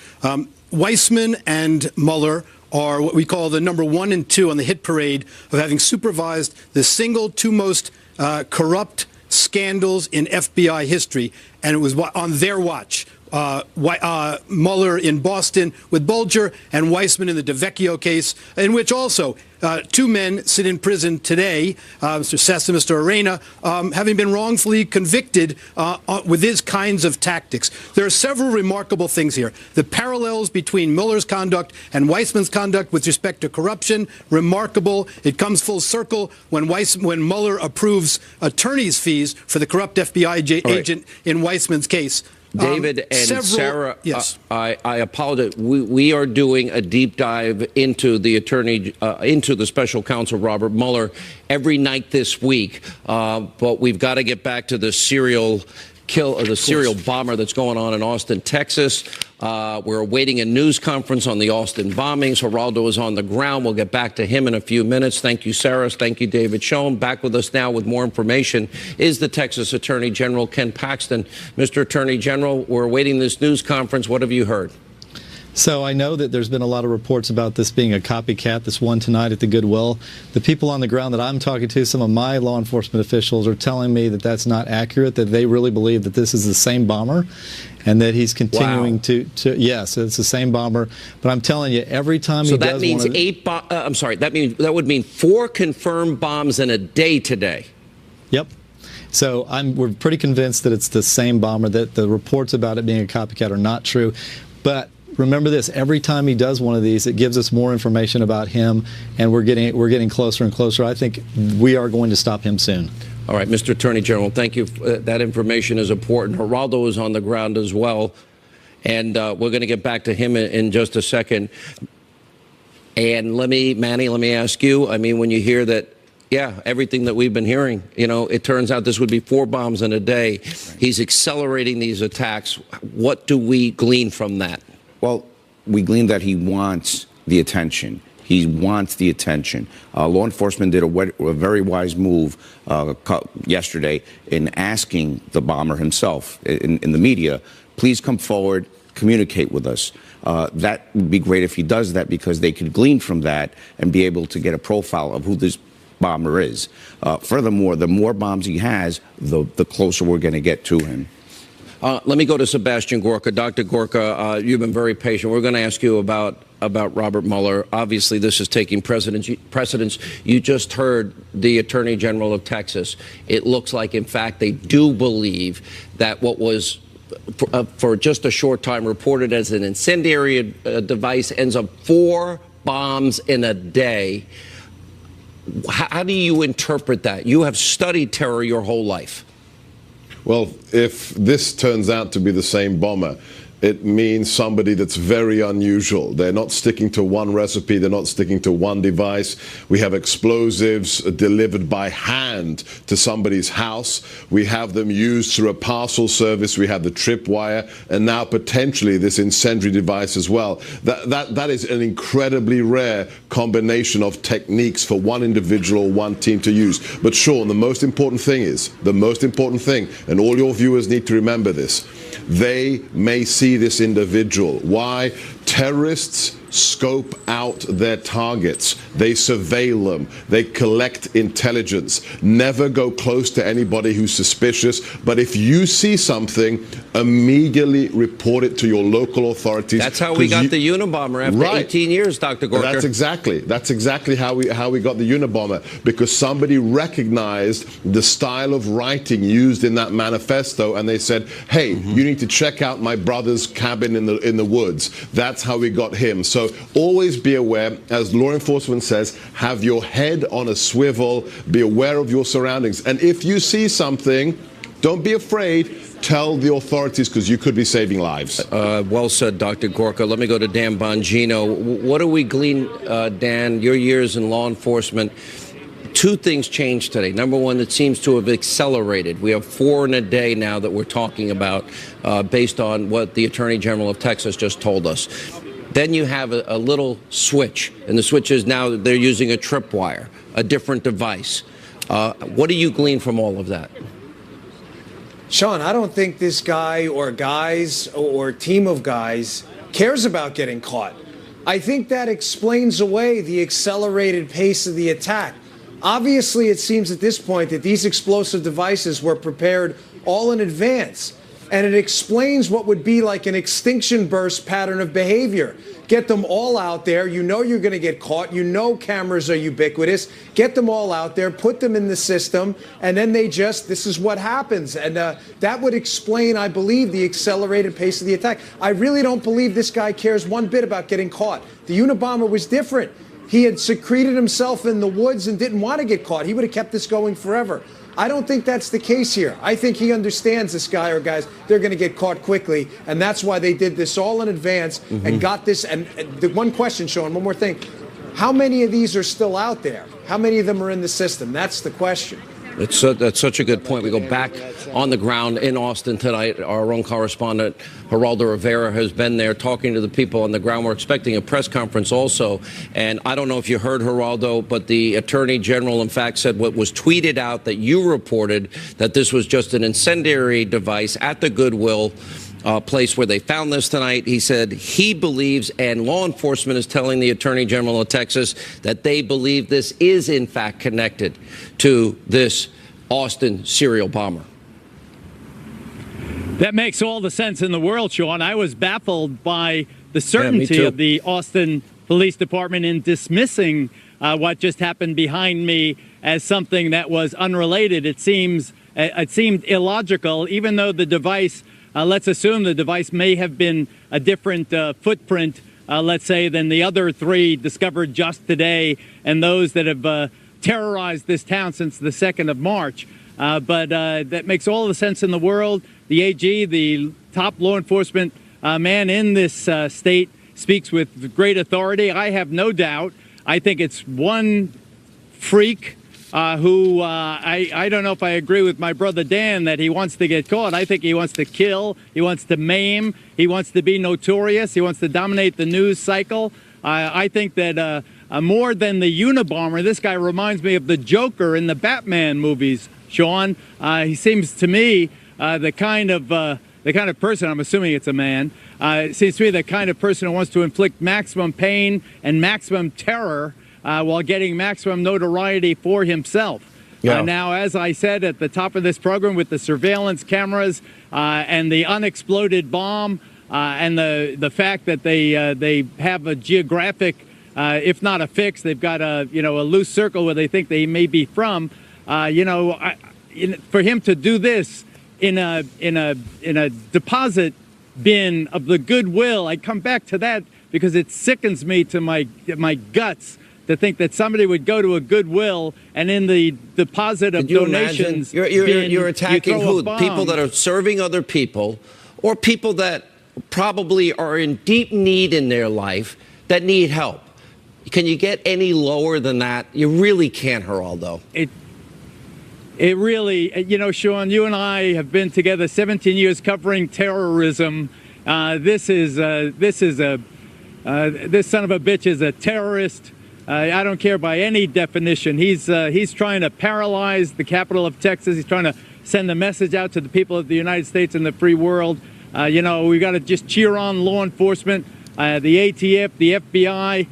Weissman and Mueller are what we call the number 1 and 2 on the hit parade of having supervised the single 2 most corrupt scandals in FBI history, and it was on their watch. Mueller in Boston with Bulger and Weissman in the DeVecchio case, in which also two men sit in prison today, Mr. Sessa and Mr. Arena, having been wrongfully convicted with these kinds of tactics. There are several remarkable things here. The parallels between Mueller's conduct and Weissman's conduct with respect to corruption, remarkable. It comes full circle when Mueller approves attorney's fees for the corrupt FBI agent in Weissman's case. David and Sarah, yes. I apologize. We are doing a deep dive into the into the special counsel Robert Mueller every night this week. But we've got to get back to the serial bomber that's going on in Austin, Texas. We're awaiting a news conference on the Austin bombings. Geraldo is on the ground. We'll get back to him in a few minutes. Thank you, Sarah. Thank you, David Schoen. Back with us now with more information is the Texas Attorney General, Ken Paxton. Mr. Attorney General, we're awaiting this news conference. What have you heard? So I know that there's been a lot of reports about this being a copycat, this one tonight at the Goodwill. The people on the ground that I'm talking to, some of my law enforcement officials, are telling me that that's not accurate, that they really believe that this is the same bomber and that he's continuing to yes, it's the same bomber. But I'm telling you, every time he does that means that would mean 4 confirmed bombs in a day today. Yep. So we're pretty convinced that it's the same bomber, that the reports about it being a copycat are not true. But remember this, every time he does one of these, it gives us more information about him, and we're getting closer and closer. I think we are going to stop him soon. All right, Mr. Attorney General, thank you. That information is important. Geraldo is on the ground as well, and we're going to get back to him in just a second. And Manny, let me ask you, I mean, when you hear that, yeah, everything that we've been hearing, you know, it turns out this would be 4 bombs in a day. He's accelerating these attacks. What do we glean from that? Well, we glean that he wants the attention. He wants the attention. Law enforcement did a very wise move yesterday in asking the bomber himself in the media, please come forward, communicate with us. That would be great if he does that, because they could glean from that and be able to get a profile of who this bomber is. Furthermore, the more bombs he has, the closer we're going to get to him. Let me go to Sebastian Gorka. Dr. Gorka, you've been very patient. We're going to ask you about Robert Mueller. Obviously, this is taking precedence. You just heard the Attorney General of Texas. It looks like, in fact, they do believe that what was, for just a short time, reported as an incendiary device ends up 4 bombs in a day. How do you interpret that? You have studied terror your whole life. Well, if this turns out to be the same bomber, it means somebody that's very unusual. They're not sticking to one recipe. They're not sticking to one device. We have explosives delivered by hand to somebody's house. We have them used through a parcel service. We have the tripwire, and now potentially this incendiary device as well. That is an incredibly rare combination of techniques for one individual, one team to use. But Sean, the most important thing, and all your viewers need to remember this, they may see this individual. Why? Terrorists scope out their targets. They surveil them. They collect intelligence. Never go close to anybody who's suspicious. But if you see something, immediately report it to your local authorities. That's how we got the Unabomber after 18 years, Dr. Gorka. That's exactly how we got the Unabomber, because somebody recognized the style of writing used in that manifesto, and they said, hey, you need to check out my brother's cabin in the woods. That's how we got him. So always be aware, as law enforcement says, have your head on a swivel, be aware of your surroundings. And if you see something, don't be afraid. Tell the authorities, because you could be saving lives. Well said, Dr. Gorka. Let me go to Dan Bongino. What do we glean, Dan, your years in law enforcement? 2 things changed today. Number one, it seems to have accelerated. We have 4 in a day now that we're talking about, based on what the Attorney General of Texas just told us. Then you have a little switch, and the switch is now they're using a tripwire, a different device. What do you glean from all of that? Sean, I don't think this guy or guys or team of guys cares about getting caught. I think that explains away the accelerated pace of the attack. Obviously, it seems at this point that these explosive devices were prepared all in advance. And it explains what would be like an extinction burst pattern of behavior. Get them all out there. You know you're going to get caught. You know cameras are ubiquitous. Get them all out there, put them in the system, and then this is what happens. And that would explain, I believe, the accelerated pace of the attack. I really don't believe this guy cares one bit about getting caught. The Unabomber was different. He had secreted himself in the woods and didn't want to get caught. He would have kept this going forever. I don't think that's the case here. I think he understands this guy or guys, they're going to get caught quickly. And that's why they did this all in advance and got this. And the one question, Sean, one more thing. How many of these are still out there? How many of them are in the system? That's the question. That's such a good point. We go back on the ground in Austin tonight. Our own correspondent, Geraldo Rivera, has been there talking to the people on the ground. We're expecting a press conference also. And I don't know if you heard, Geraldo, but the Attorney General, in fact, said what was tweeted out that you reported, that this was just an incendiary device at the Goodwill place where they found this tonight. He said he believes, and law enforcement is telling the Attorney General of Texas, that they believe this is, in fact, connected to this Austin serial bomber. That makes all the sense in the world, Sean. I was baffled by the certainty of the Austin Police Department in dismissing what just happened behind me as something that was unrelated. It seemed illogical, even though the device, let's assume the device may have been a different footprint, let's say, than the other three discovered just today and those that have terrorized this town since the 2nd of March. But that makes all the sense in the world. The AG, the top law enforcement man in this state, speaks with great authority. I have no doubt. I think it's one freak who I don't know if I agree with my brother Dan that he wants to get caught. I think he wants to kill. He wants to maim. He wants to be notorious. He wants to dominate the news cycle. I think that more than the Unabomber, this guy reminds me of the Joker in the Batman movies, Sean. He seems to me the kind of person, I'm assuming it's a man, it seems to me the kind of person who wants to inflict maximum pain and maximum terror while getting maximum notoriety for himself. Yeah. Now, as I said at the top of this program, with the surveillance cameras and the unexploded bomb and the fact that they have a geographic, if not a fix, they've got a loose circle where they think they may be from. For him to do this in a deposit bin of the Goodwill, I come back to that because it sickens me to my guts to think that somebody would go to a Goodwill and in the deposit of donations, you're attacking who? People that are serving other people, or people that probably are in deep need in their life that need help. Can you get any lower than that? You really can't, Geraldo. It really, Sean, you and I have been together 17 years covering terrorism. This son of a bitch is a terrorist. I don't care by any definition. He's trying to paralyze the capital of Texas. He's trying to send a message out to the people of the United States and the free world. We got to just cheer on law enforcement, the ATF, the FBI,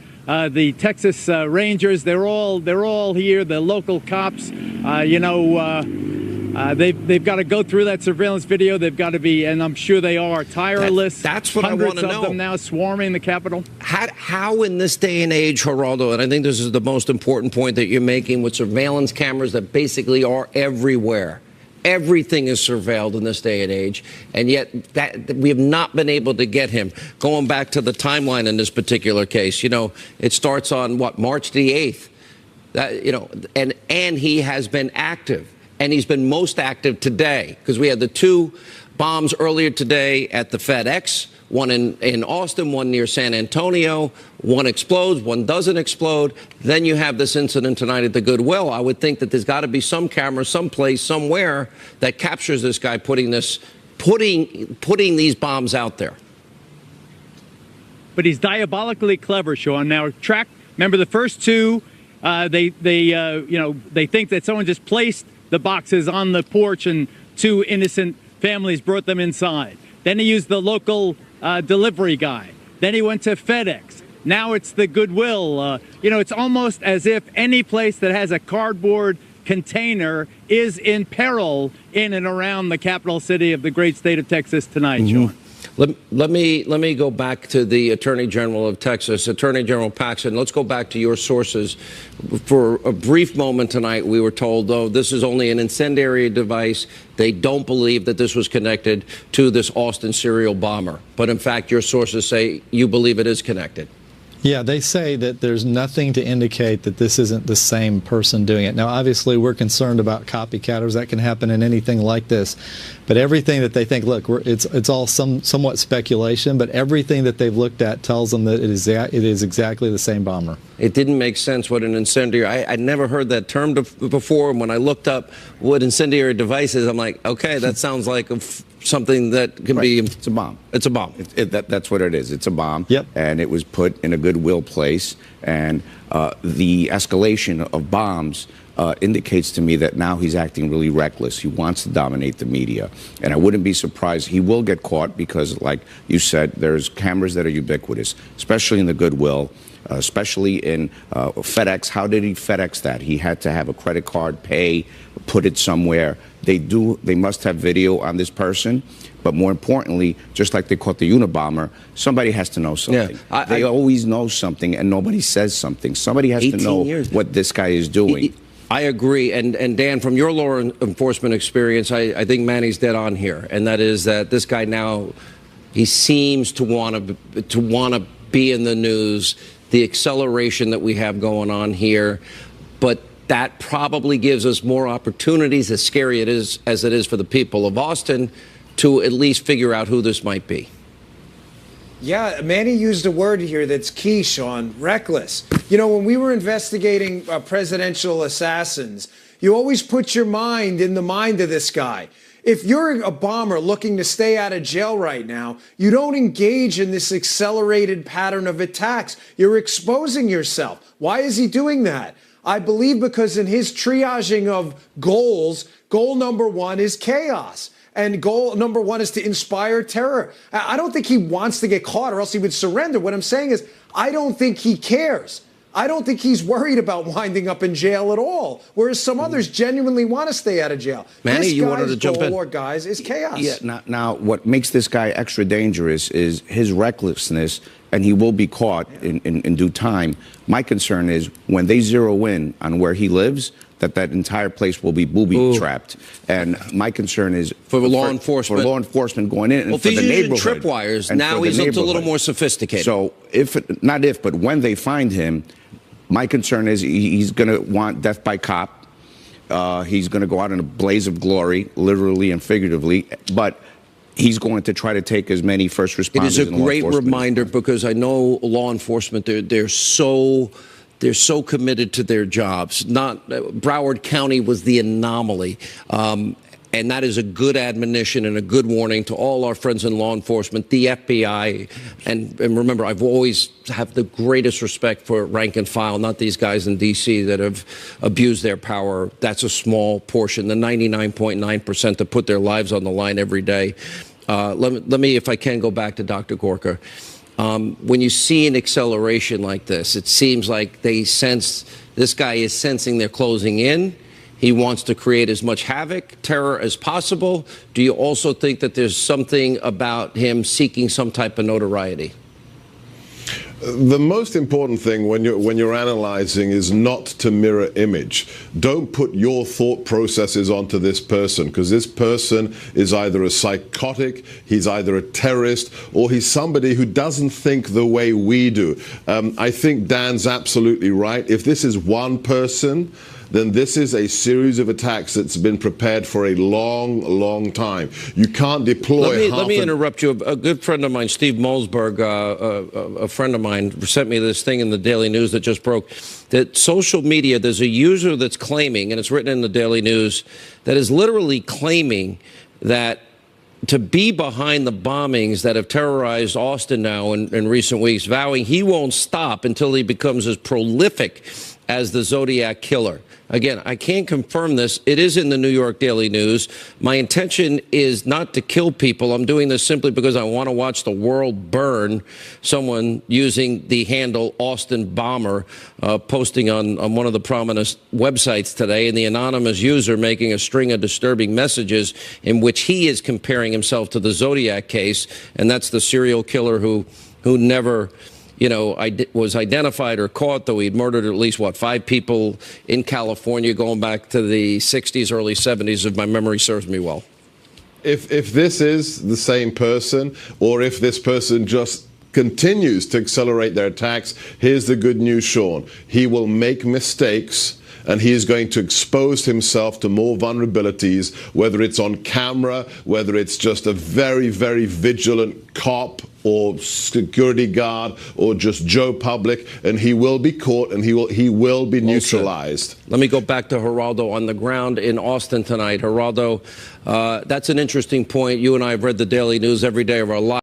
the Texas Rangers. They're all here. The local cops. They've got to go through that surveillance video. They've got to be, and I'm sure they are, tireless. That's what I want to know. Hundreds of them now swarming the Capitol. How in this day and age, Geraldo, and I think this is the most important point that you're making, with surveillance cameras that basically are everywhere. Everything is surveilled in this day and age, and yet we have not been able to get him. Going back to the timeline in this particular case, it starts on March the 8th. And he has been active. And he's been most active today, because we had the two bombs earlier today at the FedEx, one in Austin, one near San Antonio. One explodes, one doesn't explode. Then you have this incident tonight at the Goodwill. I would think that there's got to be some camera, someplace, somewhere that captures this guy putting these bombs out there. But he's diabolically clever, Sean. Now, remember the first two, they think that someone just placed the boxes on the porch and two innocent families brought them inside. Then he used the local delivery guy. Then he went to FedEx. Now it's the Goodwill. It's almost as if any place that has a cardboard container is in peril in and around the capital city of the great state of Texas tonight, Sean. Let me go back to the Attorney General of Texas, Attorney General Paxton. Let's go back to your sources. For a brief moment tonight, we were told, oh, this is only an incendiary device. They don't believe that this was connected to this Austin serial bomber. But in fact, your sources say you believe it is connected. Yeah, they say that there's nothing to indicate that this isn't the same person doing it. Now, obviously, we're concerned about copycatters. That can happen in anything like this. But everything that they think, look, it's all somewhat speculation, but everything that they've looked at tells them that it is exactly the same bomber. It didn't make sense what an incendiary. I'd never heard that term before. And when I looked up what incendiary device is, I'm like, okay, that sounds like something that can be. It's a bomb. It's a bomb. That's what it is. It's a bomb. Yep. And it was put in a goodwill place. And the escalation of bombs indicates to me that now he's acting really reckless. He wants to dominate the media. And I wouldn't be surprised. He will get caught because, like you said, there's cameras that are ubiquitous, especially in the goodwill. Especially in FedEx. How did he FedEx that? He had to have a credit card, pay, put it somewhere. They must have video on this person. But more importantly, just like they caught the Unabomber, somebody has to know something. Yeah, they always know something, and nobody says something. Somebody has to know what this guy is doing. I agree. And Dan, from your law enforcement experience, I think Manny's dead on here. And that is that this guy now, he seems to want to be in the news. The acceleration that we have going on here, but that probably gives us more opportunities, as scary it is as it is for the people of Austin, to at least figure out who this might be. Yeah, Manny used a word here that's key, Sean, reckless. You know, when we were investigating presidential assassins, you always put your mind in the mind of this guy. If you're a bomber looking to stay out of jail right now, you don't engage in this accelerated pattern of attacks. You're exposing yourself. Why is he doing that? I believe because in his triaging of goals, goal number one is chaos. And goal number one is to inspire terror. I don't think he wants to get caught or else he would surrender. What I'm saying is, I don't think he cares. I don't think he's worried about winding up in jail at all, whereas some others genuinely want to stay out of jail. Manny, you wanted to jump in. This guy's goal, guys, is chaos. Yeah. Now, what makes this guy extra dangerous is his recklessness, and he will be caught in due time. My concern is when they zero in on where he lives, that entire place will be booby-trapped. And my concern is for law enforcement. For law enforcement going in, well, and for the neighborhood. Tripwires. Now he's a little more sophisticated. So but when they find him, my concern is he's going to want death by cop. He's going to go out in a blaze of glory, literally and figuratively. But he's going to try to take as many first responders. It is a great reminder because I know law enforcement, they're so committed to their jobs. Broward County was the anomaly. And that is a good admonition and a good warning to all our friends in law enforcement, the FBI. And remember, I've always have the greatest respect for rank and file, not these guys in D.C. that have abused their power. That's a small portion, the 99.9% that put their lives on the line every day. Let me, if I can, go back to Dr. Gorka. When you see an acceleration like this, it seems like this guy is sensing they're closing in. He wants to create as much havoc, terror as possible. Do you also think that there's something about him seeking some type of notoriety? The most important thing when you're analyzing is not to mirror image. Don't put your thought processes onto this person, because this person is either a psychotic, he's either a terrorist, or he's somebody who doesn't think the way we do. I think Dan's absolutely right. If this is one person, then this is a series of attacks that's been prepared for a long, long time. You can't deploy. Let me interrupt you. A good friend of mine, Steve Molsberg, a friend of mine, sent me this thing in the Daily News that just broke. That social media, there's a user that's claiming, and it's written in the Daily News, that is literally claiming that to be behind the bombings that have terrorized Austin now in recent weeks, vowing he won't stop until he becomes as prolific as the Zodiac killer. Again, I can't confirm this. It is in the New York Daily News. My intention is not to kill people. I'm doing this simply because I want to watch the world burn. Someone using the handle Austin Bomber posting on one of the prominent websites today, and the anonymous user making a string of disturbing messages in which he is comparing himself to the Zodiac case, and that's the serial killer who never, you know, was identified or caught, though he'd murdered at least, 5 people in California going back to the 60s, early 70s, if my memory serves me well. If this is the same person, or if this person just continues to accelerate their attacks, here's the good news, Sean. He will make mistakes, and he is going to expose himself to more vulnerabilities, whether it's on camera, whether it's just a very, very vigilant cop or security guard or just Joe Public, and he will be caught and he will be neutralized. Let me go back to Geraldo on the ground in Austin tonight. Geraldo, that's an interesting point. You and I have read the Daily News every day of our lives.